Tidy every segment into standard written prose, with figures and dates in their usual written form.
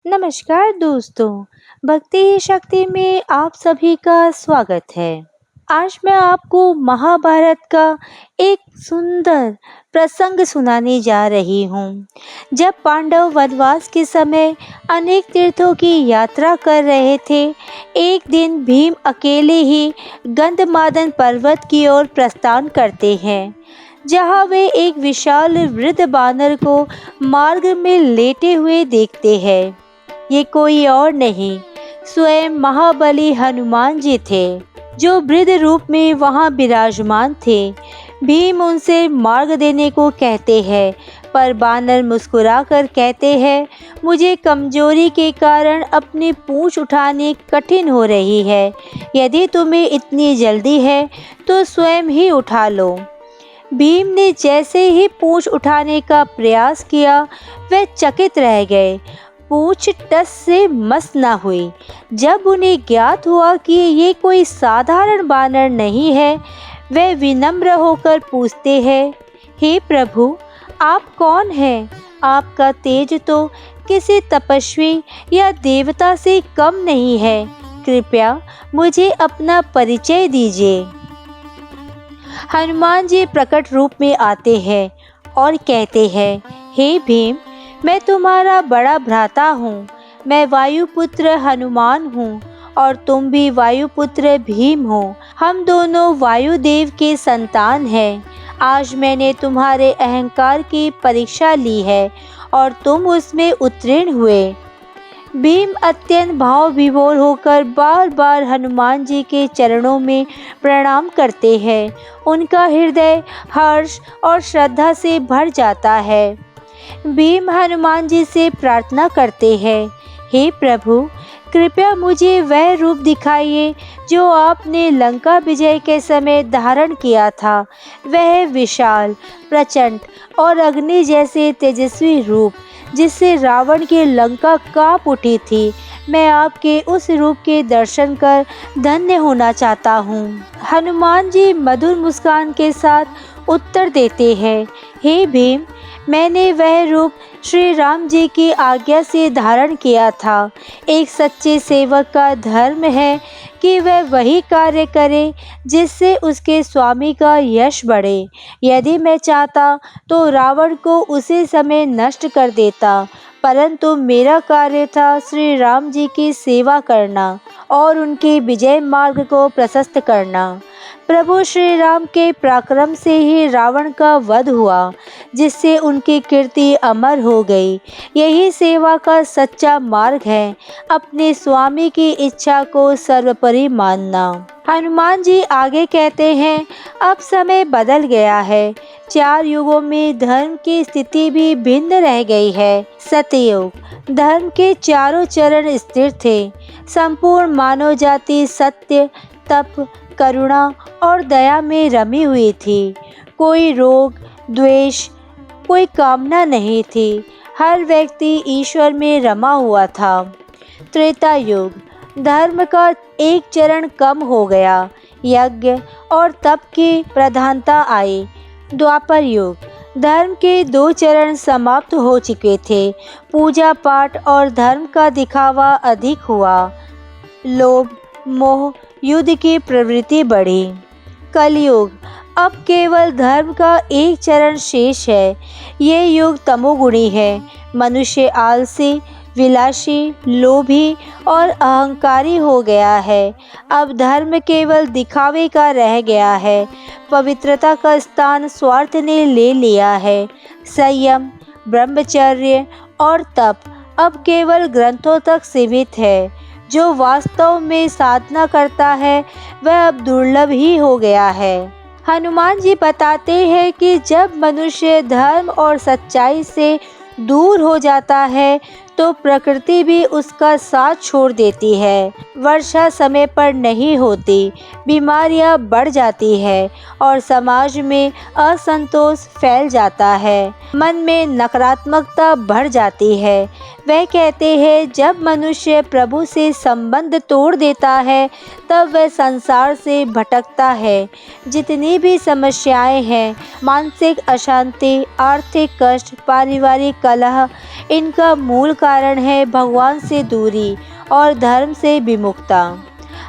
नमस्कार दोस्तों, भक्ति ही शक्ति में आप सभी का स्वागत है। आज मैं आपको महाभारत का एक सुंदर प्रसंग सुनाने जा रही हूँ। जब पांडव वनवास के समय अनेक तीर्थों की यात्रा कर रहे थे, एक दिन भीम अकेले ही गंधमादन पर्वत की ओर प्रस्थान करते हैं, जहाँ वे एक विशाल वृद्ध बानर को मार्ग में लेटे हुए देखते हैं। ये कोई और नहीं, स्वयं महाबली हनुमान जी थे, जो वृद्ध रूप में वहां विराजमान थे। भीम उनसे मार्ग देने को कहते हैं, पर बानर मुस्कुराकर कहते हैं, मुझे कमजोरी के कारण अपनी पूंछ उठानी कठिन हो रही है। यदि तुम्हें इतनी जल्दी है तो स्वयं ही उठा लो। भीम ने जैसे ही पूंछ उठाने का प्रयास किया, वे चकित रह गए। पूंछ टस से मस न हुई। जब उन्हें ज्ञात हुआ कि ये कोई साधारण बानर नहीं है, वे विनम्र होकर पूछते हैं, हे प्रभु, आप कौन हैं? आपका तेज तो किसी तपस्वी या देवता से कम नहीं है। कृपया मुझे अपना परिचय दीजिए। हनुमान जी प्रकट रूप में आते हैं और कहते हैं, हे भीम, मैं तुम्हारा बड़ा भ्राता हूँ। मैं वायुपुत्र हनुमान हूँ और तुम भी वायुपुत्र भीम हो। हम दोनों वायुदेव के संतान हैं। आज मैंने तुम्हारे अहंकार की परीक्षा ली है और तुम उसमें उत्तीर्ण हुए। भीम अत्यंत भाव विभोर होकर बार बार हनुमान जी के चरणों में प्रणाम करते हैं। उनका हृदय हर्ष और श्रद्धा से भर जाता है। भीम हनुमान जी से प्रार्थना करते हैं, हे प्रभु, कृपया मुझे वह रूप दिखाइए जो आपने लंका विजय के समय धारण किया था। वह विशाल, प्रचंड और अग्नि जैसे तेजस्वी रूप, जिससे रावण की लंका कांप उठी थी। मैं आपके उस रूप के दर्शन कर धन्य होना चाहता हूँ। हनुमान जी मधुर मुस्कान के साथ उत्तर देते हैं, हे भीम, मैंने वह रूप श्री राम जी की आज्ञा से धारण किया था। एक सच्चे सेवक का धर्म है कि वह वही कार्य करे जिससे उसके स्वामी का यश बढ़े। यदि मैं चाहता तो रावण को उसी समय नष्ट कर देता, परंतु मेरा कार्य था श्री राम जी की सेवा करना और उनके विजय मार्ग को प्रशस्त करना। प्रभु श्री राम के पराक्रम से ही रावण का वध हुआ, जिससे उनकी कीर्ति अमर हो गई। यही सेवा का सच्चा मार्ग है, अपने स्वामी की इच्छा को सर्वोपरि मानना। हनुमान जी आगे कहते हैं, अब समय बदल गया है। 4 युगों में धर्म की स्थिति भी भिन्न रह गई है। सतयुग, धर्म के चारों चरण स्थिर थे। संपूर्ण मानव जाति सत्य, तप, करुणा और दया में रमी हुई थी। कोई रोग, द्वेष, कोई कामना नहीं थी। हर व्यक्ति ईश्वर में रमा हुआ था। त्रेता युग, धर्म का एक चरण कम हो गया। यज्ञ और तप की प्रधानता आई। द्वापर युग, धर्म के 2 चरण समाप्त हो चुके थे। पूजा पाठ और धर्म का दिखावा अधिक हुआ। लोभ, मोह, युद्ध की प्रवृत्ति बढ़ी। कलयुग, अब केवल धर्म का एक चरण शेष है। ये युग तमोगुणी है। मनुष्य आलसी, विलासी, लोभी और अहंकारी हो गया है। अब धर्म केवल दिखावे का रह गया है। पवित्रता का स्थान स्वार्थ ने ले लिया है। संयम, ब्रह्मचर्य और तप अब केवल ग्रंथों तक सीमित है। जो वास्तव में साधना करता है वह अब दुर्लभ ही हो गया है। हनुमान जी बताते हैं कि जब मनुष्य धर्म और सच्चाई से दूर हो जाता है तो प्रकृति भी उसका साथ छोड़ देती है। वर्षा समय पर नहीं होती, बीमारियां बढ़ जाती है और समाज में असंतोष फैल जाता है। मन में नकारात्मकता बढ़ जाती है। वह कहते हैं, जब मनुष्य प्रभु से संबंध तोड़ देता है तब वह संसार से भटकता है। जितनी भी समस्याएं हैं, मानसिक अशांति, आर्थिक कष्ट, पारिवारिक कलह, इनका मूल कारण है भगवान से दूरी और धर्म से विमुखता।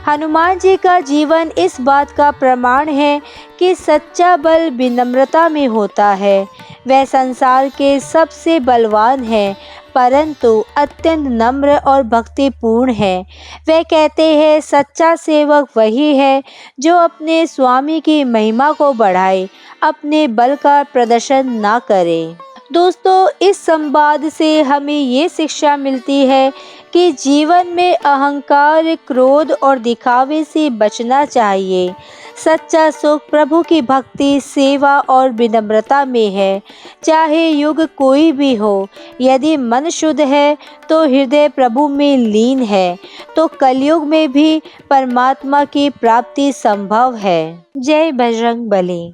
हनुमान जी का जीवन इस बात का प्रमाण है कि सच्चा बल विनम्रता में होता है। वह संसार के सबसे बलवान हैं, परंतु अत्यंत नम्र और भक्तिपूर्ण है। वे कहते हैं सच्चा सेवक वही है जो अपने स्वामी की महिमा को बढ़ाए, अपने बल का प्रदर्शन ना करे। दोस्तों, इस संवाद से हमें ये शिक्षा मिलती है कि जीवन में अहंकार, क्रोध और दिखावे से बचना चाहिए। सच्चा सुख प्रभु की भक्ति, सेवा और विनम्रता में है। चाहे युग कोई भी हो, यदि मन शुद्ध है तो हृदय प्रभु में लीन है, तो कलयुग में भी परमात्मा की प्राप्ति संभव है। जय बजरंगबली।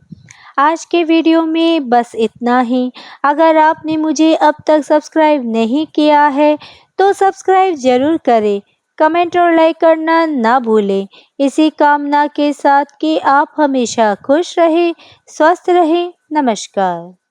आज के वीडियो में बस इतना ही। अगर आपने मुझे अब तक सब्सक्राइब नहीं किया है तो सब्सक्राइब ज़रूर करें, कमेंट और लाइक करना ना भूलें। इसी कामना के साथ कि आप हमेशा खुश रहें, स्वस्थ रहें। नमस्कार।